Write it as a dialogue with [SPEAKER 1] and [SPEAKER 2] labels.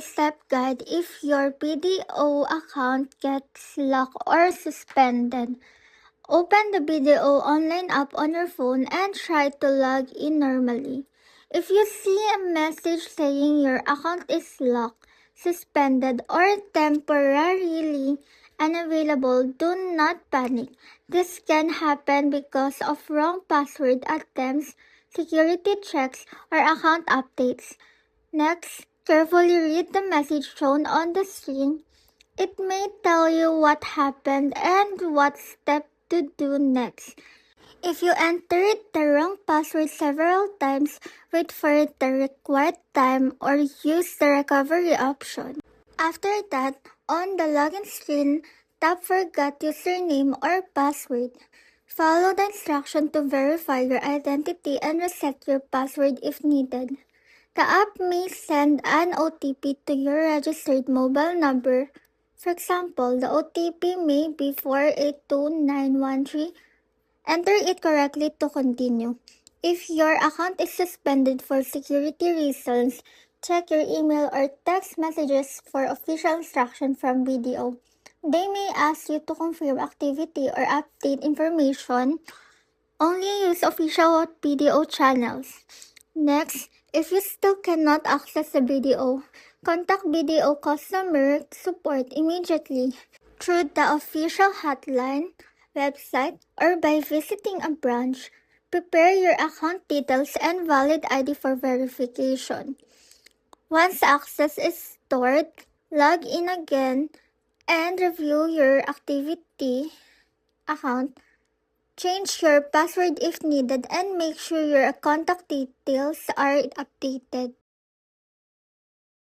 [SPEAKER 1] step-by-step guide if your BDO account gets locked or suspended. Open the BDO online app on your phone and try to log in normally. If you see a message saying your account is locked, suspended, or temporarily unavailable, do not panic. This can happen because of wrong password attempts, security checks, or account updates. Next, carefully read the message shown on the screen. It may tell you what happened and what step to do next. If you entered the wrong password several times, wait for the required time or use the recovery option. After that, on the login screen, tap Forgot username or password. Follow the instruction to verify your identity and reset your password if needed. The app may send an OTP to your registered mobile number. For example, the OTP may be 482913. Enter it correctly to continue. If your account is suspended for security reasons, check your email or text messages for official instruction from BDO. They may ask you to confirm activity or update information. Only use official BDO channels. Next, if you still cannot access the BDO, contact BDO customer support immediately through the official hotline, website, or by visiting a branch. Prepare your account details and valid ID for verification. Once access is stored, log in again and review your activity account. Change your password if needed and make sure your contact details are updated.